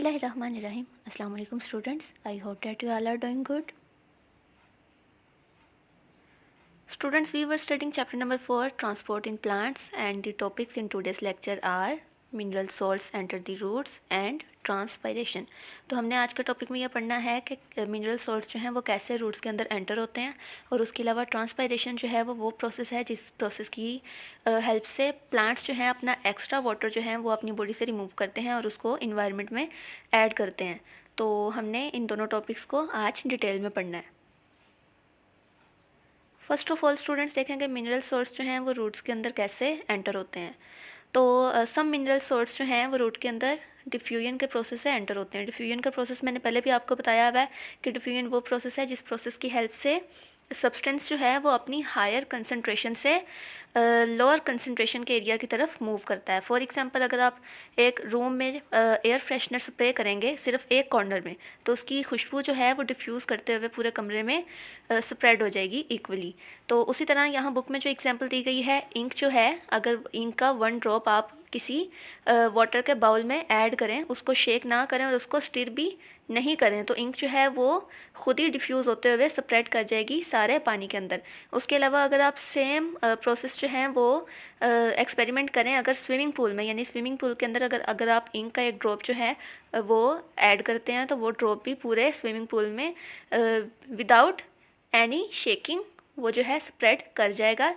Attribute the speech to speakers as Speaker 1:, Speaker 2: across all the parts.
Speaker 1: Bismillahirrahmanirrahim. Assalamu alaikum students. I hope that you all are doing good. Students, we were studying chapter number 4, transport in plants, and the topics in today's lecture are mineral salts enter the roots and transpiration. तो हमने आज के topic में यह पढ़ना है कि mineral salts जो हैं वो कैसे रूट्स के अंदर एंटर होते हैं, और उसके अलावा ट्रांसपायरेशन जो है वो प्रोसेस है जिस प्रोसेस की हेल्प से प्लांट्स जो हैं अपना एक्स्ट्रा वाटर जो है वो अपनी बॉडी से रिमूव करते हैं और उसको इन्वायरमेंट में ऐड करते हैं। तो हमने इन दोनों टॉपिक्स को आज डिटेल में पढ़ना है। फर्स्ट ऑफ ऑल स्टूडेंट्स देखेंगे मिनरल सॉल्ट्स जो हैं वो रूट्स के अंदर कैसे एंटर होते हैं। तो सम मिनरल सॉल्ट्स जो हैं वो रूट के अंदर डिफ्यूजन के प्रोसेस से एंटर होते हैं। डिफ्यूजन का प्रोसेस मैंने पहले भी आपको बताया हुआ है कि डिफ्यूजन वो प्रोसेस है जिस प्रोसेस की हेल्प से सब्सटेंस जो है वो अपनी हायर कंसनट्रेशन से लोअर कंसनट्रेशन के एरिया की तरफ मूव करता है। फॉर एग्जांपल अगर आप एक रूम में एयर फ्रेशनर स्प्रे करेंगे सिर्फ एक कॉर्नर में, तो उसकी खुशबू जो है वो डिफ्यूज़ करते हुए पूरे कमरे में स्प्रेड हो जाएगी इक्वली। तो उसी तरह यहाँ बुक में जो एग्जांपल दी गई है, इंक जो है, अगर इंक का 1 ड्रॉप आप किसी वाटर के बाउल में ऐड करें, उसको शेक ना करें और उसको स्टिर भी नहीं करें, तो इंक जो है वो खुद ही डिफ्यूज़ होते हुए स्प्रेड कर जाएगी सारे पानी के अंदर। उसके अलावा अगर आप सेम प्रोसेस जो है वो एक्सपेरिमेंट करें अगर स्विमिंग पूल में, यानी स्विमिंग पूल के अंदर अगर आप इंक का एक ड्रॉप जो है वो ऐड करते हैं, तो वो ड्रॉप भी पूरे स्विमिंग पूल में विदाउट एनी शेकिंग वो जो है स्प्रेड कर जाएगा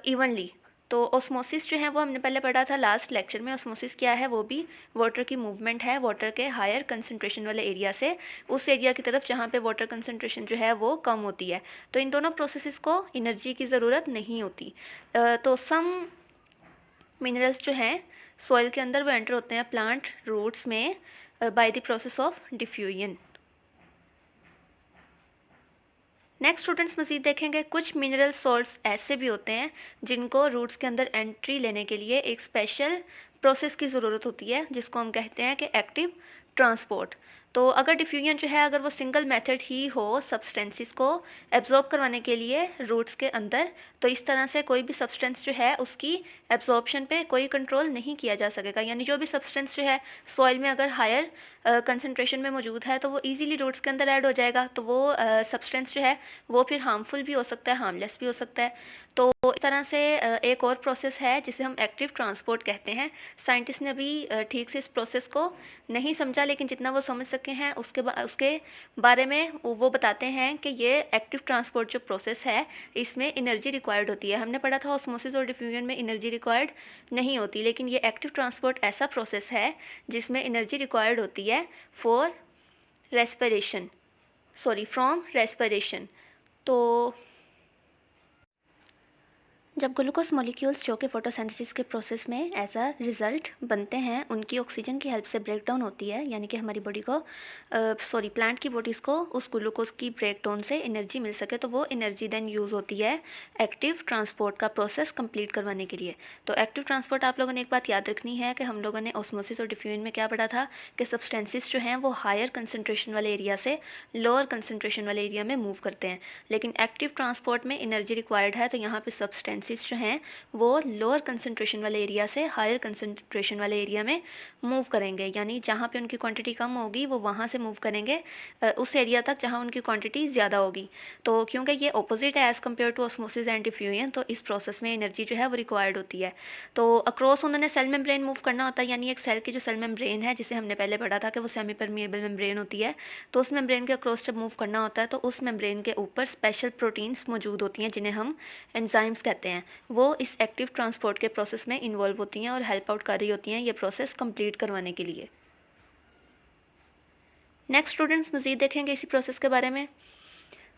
Speaker 1: इवनली। तो ऑस्मोसिस जो है वो हमने पहले पढ़ा था लास्ट लेक्चर में। ऑस्मोसिस क्या है? वो भी वाटर की मूवमेंट है वाटर के हायर कंसंट्रेशन वाले एरिया से उस एरिया की तरफ जहाँ पे वाटर कंसंट्रेशन जो है वो कम होती है। तो इन दोनों प्रोसेसेस को एनर्जी की ज़रूरत नहीं होती। तो सम मिनरल्स जो हैं सॉइल के अंदर वो एंटर होते हैं प्लांट रूट्स में bye the process of diffusion. Next students मज़ीद देखेंगे कुछ मिनरल सॉल्ट्स ऐसे भी होते हैं जिनको रूट्स के अंदर एंट्री लेने के लिए एक स्पेशल प्रोसेस की ज़रूरत होती है जिसको हम कहते हैं कि एक्टिव ट्रांसपोर्ट। तो अगर डिफ्यूजन जो है अगर वो सिंगल मेथड ही हो सब्सटेंसेस को एब्जॉर्ब करवाने के लिए रूट्स के अंदर, तो इस तरह से कोई भी सब्सटेंस जो है उसकी एब्जॉर्प्शन पे कोई कंट्रोल नहीं किया जा सकेगा। यानी जो भी सब्सटेंस जो है सॉइल में अगर हायर कंसंट्रेशन में मौजूद है तो वो इजीली रूट्स के अंदर ऐड हो जाएगा, तो वो सब्सटेंस जो है वो फिर हार्मफुल भी हो सकता है, हार्मलेस भी हो सकता है। तो इस तरह से एक और प्रोसेस है जिसे हम एक्टिव ट्रांसपोर्ट कहते हैं। साइंटिस्ट ने अभी ठीक से इस प्रोसेस को नहीं समझा, लेकिन जितना वो समझ सके हैं उसके बारे में वो बताते हैं कि ये एक्टिव ट्रांसपोर्ट जो प्रोसेस है इसमें एनर्जी रिक्वायर्ड होती है। हमने पढ़ा था ऑस्मोसिस और डिफ्यूजन में एनर्जी रिक्वायर्ड नहीं होती, लेकिन ये एक्टिव ट्रांसपोर्ट ऐसा प्रोसेस है जिसमें एनर्जी रिक्वायर्ड होती है फ्रॉम रेस्पिरेशन। तो जब ग्लूकोज मॉलिक्यूल्स जो कि फोटोसिंथेसिस के प्रोसेस में एज अ रिज़ल्ट बनते हैं उनकी ऑक्सीजन की हेल्प से ब्रेक डाउन होती है, यानी कि हमारी बॉडी को प्लांट की बॉडीज़ को उस ग्लूकोज की ब्रेक डाउन से एनर्जी मिल सके, तो वो एनर्जी देन यूज़ होती है एक्टिव ट्रांसपोर्ट का प्रोसेस कंप्लीट करवाने के लिए। तो एक्टिव ट्रांसपोर्ट आप लोगों ने एक बात याद रखनी है कि हम लोगों ने ऑस्मोसिस और डिफ्यूजन में क्या पढ़ा था कि सब्सटेंसेस जो हैं वो हायर कंसनट्रेशन वाले एरिया से लोअर कंसनट्रेशन वाले एरिया में मूव करते हैं, लेकिन एक्टिव ट्रांसपोर्ट में एनर्जी रिक्वायर्ड है, तो यहाँ पे सब्सटेंसेस जो हैं वो लोअर कंसंट्रेशन वाले एरिया से हायर कंसंट्रेशन वाले एरिया में मूव करेंगे। यानी जहाँ पे उनकी क्वांटिटी कम होगी वो वहाँ से मूव करेंगे उस एरिया तक जहाँ उनकी क्वांटिटी ज़्यादा होगी। तो क्योंकि ये ऑपोजिट है as compare to osmosis and diffusion, तो इस प्रोसेस में एनर्जी जो है वो रिक्वायर्ड होती है। तो अक्रॉस उन्होंने सेल मेम्ब्रेन मूव करना होता है, यानी एक सेल की जो सेल मेम्ब्रेन है जिसे हमने पहले पढ़ा था कि वो सेमी परमिएबल मेम्ब्रेन होती है, तो उस मेम्ब्रेन के अक्रॉस जब मूव करना होता है तो उस मेम्ब्रेन के ऊपर स्पेशल प्रोटीन्स मौजूद होती हैं जिन्हें हम एंजाइम्स कहते हैं। वो इस एक्टिव ट्रांसपोर्ट के प्रोसेस में इन्वॉल्व होती हैं और हेल्प आउट कर रही होती हैं ये प्रोसेस कंप्लीट करवाने के लिए। नेक्स्ट स्टूडेंट्स मज़ीद देखेंगे इसी प्रोसेस के बारे में।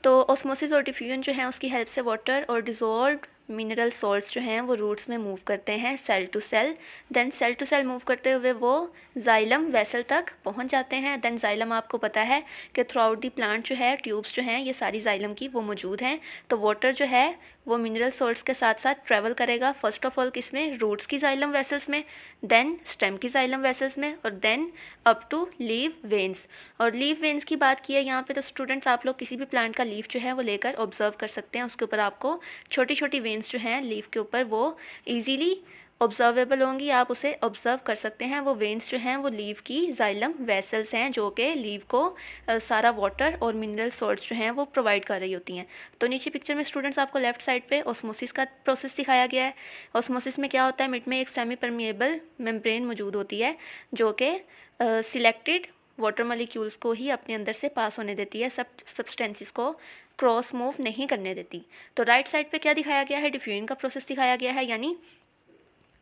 Speaker 1: तो ऑस्मोसिस और डिफ्यूजन जो है उसकी हेल्प से वाटर और डिज़ोल्व्ड मिनरल सॉल्ट्स जो हैं वो रूट्स में मूव करते हैं cell to cell. Then cell to cell move करते हुए वो जाइलम वेसल तक पहुंच जाते हैं। देन जाइलम आपको पता है कि थ्रू आउट दी प्लांट जो है ट्यूब्स जो हैं ये सारी जाइलम की वो मौजूद हैं। तो वाटर जो है वो मिनरल सॉल्ट्स के साथ साथ ट्रैवल करेगा फर्स्ट ऑफ ऑल किसमें, रूट्स की जाइलम वेसल्स में, देन स्टेम की जाइलम वेसल्स में, और then up to leaf veins. और लीव वेन्स की बात की है यहाँ पे तो स्टूडेंट्स आप लोग किसी भी प्लांट का लीफ जो है वो लेकर ऑब्जर्व कर सकते हैं। उसके ऊपर आपको छोटी छोटी वेन्स जो हैं लीफ के ऊपर वो ईजीली ऑब्जर्वेबल होंगी, आप उसे ऑब्जर्व कर सकते हैं। वो वेन्स जो हैं वो लीव की जाइलम वेसल्स हैं जो कि लीव को सारा वाटर और मिनरल सॉल्ट्स जो हैं वो प्रोवाइड कर रही होती हैं। तो नीचे पिक्चर में स्टूडेंट्स आपको लेफ्ट साइड पे ऑस्मोसिस का प्रोसेस दिखाया गया है। ऑस्मोसिस में क्या होता है, मिड में एक सेमी परमिएबल मेम्ब्रेन मौजूद होती है जो कि सिलेक्टेड वाटर मॉलिक्यूल्स को ही अपने अंदर से पास होने देती है, सब्सटेंसेस को क्रॉस मूव नहीं करने देती। तो राइट साइड पे क्या दिखाया गया है, डिफ्यूजन का प्रोसेस दिखाया गया है, यानी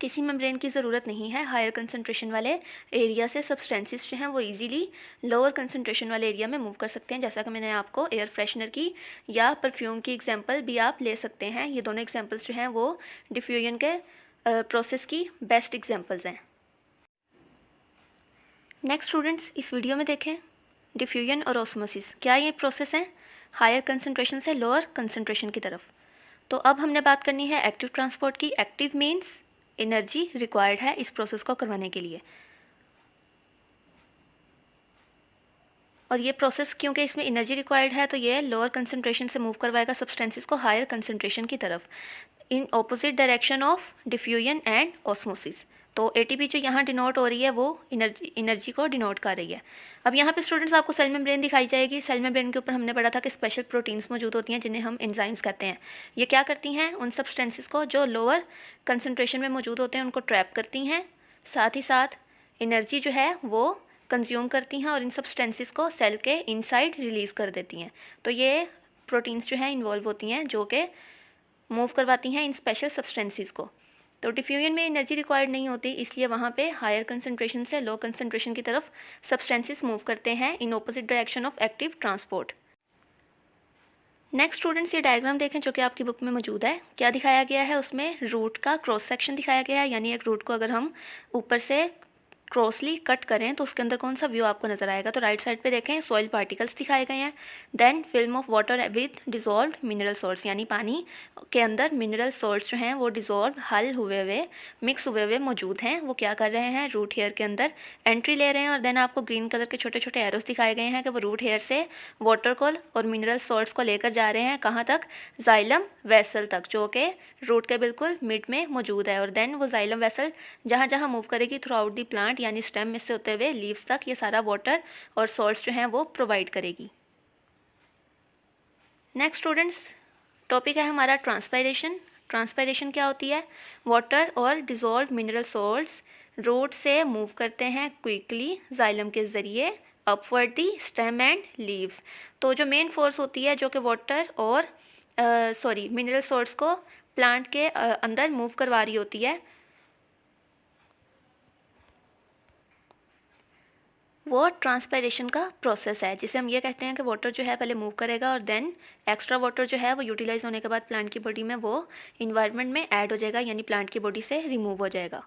Speaker 1: किसी मेम्ब्रेन की ज़रूरत नहीं है। हायर कंसनट्रेशन वाले एरिया से सब्सटेंसेस जो हैं वो इजीली लोअर कंसनट्रेशन वाले एरिया में मूव कर सकते हैं। जैसा कि मैंने आपको एयर फ्रेशनर की या परफ्यूम की एग्जांपल भी आप ले सकते हैं। ये दोनों एग्जांपल्स जो हैं वो डिफ्यूजन के प्रोसेस की बेस्ट एग्जांपल्स हैं। नेक्स्ट स्टूडेंट्स, इस वीडियो में देखें डिफ्यूजन और ऑस्मोसिस, क्या ये प्रोसेस हैं हायर कंसनट्रेशन से लोअर कंसनट्रेशन की तरफ। तो अब हमने बात करनी है एक्टिव ट्रांसपोर्ट की। एक्टिव मीन्स एनर्जी रिक्वायर्ड है इस प्रोसेस को करवाने के लिए, और ये प्रोसेस क्योंकि इसमें एनर्जी रिक्वायर्ड है तो ये लोअर कंसनट्रेशन से मूव करवाएगा सब्सटेंसेस को हायर कंसनट्रेशन की तरफ in opposite direction of diffusion and osmosis. तो एटीपी जो यहाँ डिनोट हो रही है वो एनर्जी को डिनोट कर रही है। अब यहाँ पे स्टूडेंट्स आपको सेल मेम्ब्रेन दिखाई जाएगी। सेल मेम्ब्रेन के ऊपर हमने पढ़ा था कि स्पेशल प्रोटीन्स मौजूद होती हैं जिन्हें हम एंजाइम्स कहते हैं। ये क्या करती हैं, उन सब्सटेंसेस को जो लोअर कंसनट्रेशन में मौजूद होते हैं उनको ट्रैप करती हैं, साथ ही साथ एनर्जी जो है वो कंज्यूम करती हैं और इन सब्सटेंसेस को सेल के इनसाइड रिलीज़ कर देती हैं। तो ये प्रोटीन्स जो हैं इन्वॉल्व होती हैं जो कि मूव करवाती हैं इन स्पेशल सब्सटेंसेस को। तो डिफ्यूजन में एनर्जी रिक्वायर्ड नहीं होती, इसलिए वहाँ पे हायर कंसनट्रेशन से लो कंसनट्रेशन की तरफ सब्सटेंसेस मूव करते हैं in opposite direction of active transport. Next students, ये डायग्राम देखें जो कि आपकी बुक में मौजूद है। क्या दिखाया गया है, उसमें रूट का क्रॉस सेक्शन दिखाया गया है, यानी एक रूट को अगर हम ऊपर से क्रॉसली कट करें तो उसके अंदर कौन सा व्यू आपको नज़र आएगा। तो राइट साइड पे देखें सॉइल पार्टिकल्स दिखाए गए हैं, then film of water with dissolved mineral salts, यानी पानी के अंदर मिनरल सॉल्ट्स जो हैं वो डिजॉल्व हल हुए हुए मिक्स हुए हुए मौजूद हैं। वो क्या कर रहे हैं, रूट हेयर के अंदर एंट्री ले रहे हैं, और देन आपको ग्रीन कलर के छोटे छोटे एरोस दिखाए गए हैं कि वो रूट हेयर से वाटर को और मिनरल सॉल्ट्स को लेकर जा रहे हैं कहाँ तक, जाइलम वेसल तक, जो कि रूट के बिल्कुल मिड में मौजूद है। और देन वो जाइलम वेसल जहाँ जहाँ मूव करेगी थ्रू आउट दी प्लांट, यानी स्टेम में से होते हुए लीव्स तक, ये सारा वाटर और सॉल्ट्स जो हैं वो प्रोवाइड करेगी। नेक्स्ट स्टूडेंट्स, टॉपिक है हमारा ट्रांसपायरेशन। ट्रांसपायरेशन क्या होती है, वाटर और डिजॉल्व मिनरल सॉल्ट्स रूट से मूव करते हैं क्विकली जाइलम के ज़रिए upward the stem and leaves. तो जो मेन फोर्स होती है जो कि वाटर और मिनरल सॉल्ट्स को प्लांट के अंदर मूव करवा रही होती है, वो ट्रांसपायरेशन का प्रोसेस है, जिसे हम ये कहते हैं कि वाटर जो है पहले मूव करेगा और देन एक्स्ट्रा वाटर जो है वो यूटिलाइज होने के बाद प्लांट की बॉडी में वो इन्वायरमेंट में ऐड हो जाएगा, यानी प्लांट की बॉडी से रिमूव हो जाएगा।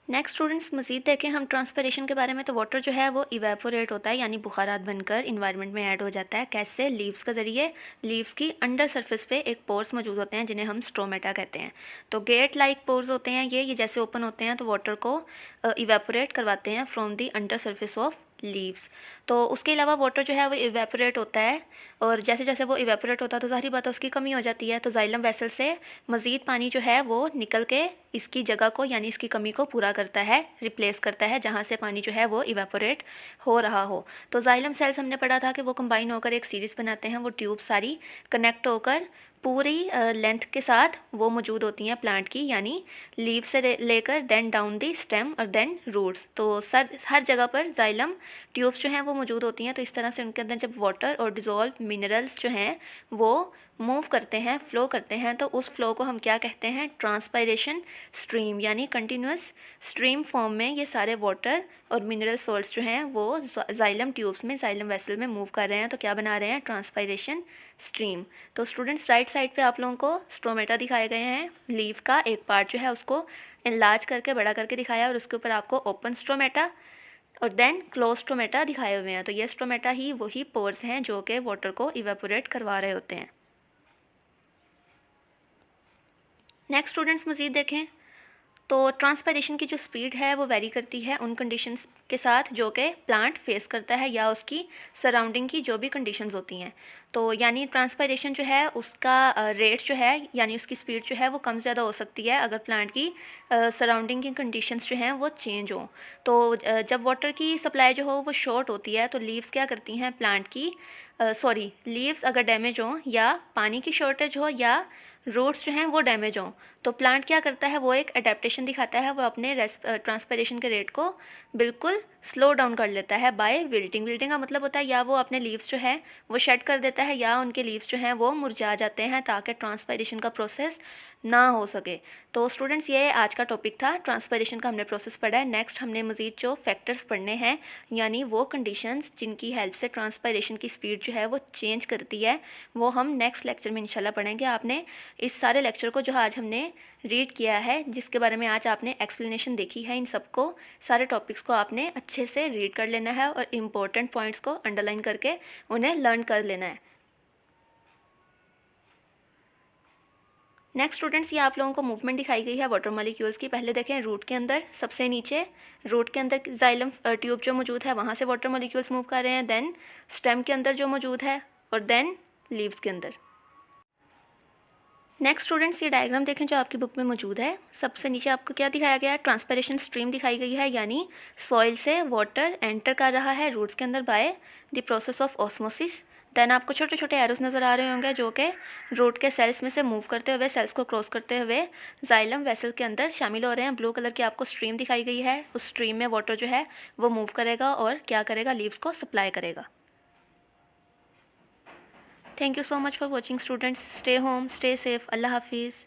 Speaker 1: नेक्स्ट स्टूडेंट्स, मज़ीद देखें हम ट्रांसपायरेशन के बारे में। तो वाटर जो है वो इवेपोरेट होता है, यानी बुखारात बनकर इन्वायरमेंट में ऐड हो जाता है। कैसे, लीव्स के ज़रिए। लीव्स की अंडर सरफेस पे एक पोर्स मौजूद होते हैं जिन्हें हम स्ट्रोमेटा कहते हैं। तो गेट लाइक पोर्स होते हैं ये जैसे ओपन होते हैं तो वाटर को इवेपोरेट करवाते हैं from the under surface of leaves. तो उसके अलावा वाटर जो है वो इवेपोरेट होता है, और जैसे जैसे वो इवेपोरेट होता है तो ज़ाहिर बात है उसकी कमी हो जाती है। तो जाइलम वेसल से मज़ीद पानी जो है वो निकल के इसकी जगह को, यानी इसकी कमी को पूरा करता है, रिप्लेस करता है जहाँ से पानी जो है वो इवेपोरेट हो रहा हो। तो जाइलम सेल्स हमने पढ़ा था कि वो कंबाइन होकर एक सीरीज़ बनाते हैं। वो ट्यूब सारी कनेक्ट होकर पूरी लेंथ के साथ वो मौजूद होती हैं प्लांट की, यानी लीव से लेकर देन डाउन दी स्टेम और देन रूट्स। तो हर जगह पर जाइलम ट्यूब्स जो हैं वो मौजूद होती हैं। तो इस तरह से उनके अंदर जब वाटर और डिज़ोल्व मिनरल्स जो हैं वो मूव करते हैं, फ्लो करते हैं, तो उस फ्लो को हम क्या कहते हैं, ट्रांसपायरेशन स्ट्रीम, यानी कंटिन्यूस स्ट्रीम फॉर्म में ये सारे वाटर और मिनरल सॉल्ट्स जो हैं वो जाइलम ट्यूब्स में, जाइलम वेसल में मूव कर रहे हैं। तो क्या बना रहे हैं, ट्रांसपायरेशन स्ट्रीम। तो स्टूडेंट्स राइट साइड पे आप लोगों को स्ट्रोमेटा दिखाए गए हैं। लीव का एक पार्ट जो है उसको इनलार्ज करके बड़ा करके दिखाया, और उसके ऊपर आपको ओपन स्ट्रोमेटा और देन क्लोज स्ट्रोमेटा दिखाए हुए हैं। तो ये स्ट्रोमेटा ही वही पोर्स हैं जो कि वाटर को इवेपोरेट करवा रहे होते हैं। नेक्स्ट स्टूडेंट्स, मज़ीद देखें तो ट्रांसपायरेशन की जो स्पीड है वो वेरी करती है उन कंडीशंस के साथ जो कि प्लांट फेस करता है या उसकी सराउंडिंग की जो भी कंडीशंस होती हैं। तो यानी ट्रांसपायरेशन जो है उसका रेट जो है यानी उसकी स्पीड जो है वो कम ज़्यादा हो सकती है अगर प्लांट की सराउंडिंग की कंडीशंस जो हैं वो चेंज हों। तो जब वाटर की सप्लाई जो हो वो शॉर्ट होती है तो लीव्स क्या करती हैं प्लांट की लीव्स अगर डैमेज हों या पानी की शॉर्टेज हो या रूट्स जो हैं वो डैमेज हों तो प्लांट क्या करता है वो एक अडेप्टेशन दिखाता है, वो अपने ट्रांसपायरेशन के रेट को बिल्कुल स्लो डाउन कर लेता है बाय विल्टिंग। विल्टिंग का मतलब होता है या वो अपने लीव्स जो है वो शेड कर देता है या उनके लीव्स जो हैं वो मुरझा जाते हैं ताकि ट्रांसपायरेशन का प्रोसेस ना हो सके। तो स्टूडेंट्स ये आज का टॉपिक था, ट्रांसपायरेशन का हमने प्रोसेस पढ़ा है। नेक्स्ट हमने मज़ीद जो फैक्टर्स पढ़ने हैं यानी वो कंडीशंस जिनकी हेल्प से ट्रांसपायरेशन की स्पीड जो है वो चेंज करती है, वो हम नेक्स्ट लेक्चर में इंशाल्लाह पढ़ेंगे। आपने इस सारे लेक्चर को जो आज हमने रीड किया है, जिसके बारे में आज आपने एक्सप्लेनेशन देखी है, इन सबको सारे टॉपिक्स को आपने अच्छे से रीड कर लेना है और इम्पोर्टेंट पॉइंट्स को अंडरलाइन करके उन्हें लर्न कर लेना है। नेक्स्ट स्टूडेंट्स, ये आप लोगों को मूवमेंट दिखाई गई है वाटर मॉलिक्यूल्स की। पहले देखें रूट के अंदर, सबसे नीचे रूट के अंदर जाइलम ट्यूब जो मौजूद है वहाँ से वाटर मॉलिक्यूल्स मूव कर रहे हैं, देन स्टेम के अंदर जो मौजूद है और देन लीव्स के अंदर। नेक्स्ट स्टूडेंट्स, ये डायग्राम देखें जो आपकी बुक में मौजूद है। सबसे नीचे आपको क्या दिखाया गया है, ट्रांसपायरेशन स्ट्रीम दिखाई गई है यानी सॉइल से वाटर एंटर कर रहा है रूट्स के अंदर by the process of osmosis. Then आपको छोटे छोटे एरोस नज़र आ रहे होंगे जो कि रूट के सेल्स में से मूव करते हुए, सेल्स को क्रॉस करते हुए जाइलम वेसल के अंदर शामिल हो रहे हैं। ब्लू कलर की आपको स्ट्रीम दिखाई गई है, उस स्ट्रीम में वाटर जो है वो मूव करेगा और क्या करेगा, लीव्स को सप्लाई करेगा। Thank you so much for watching students. Stay home, stay safe. Allah Hafiz.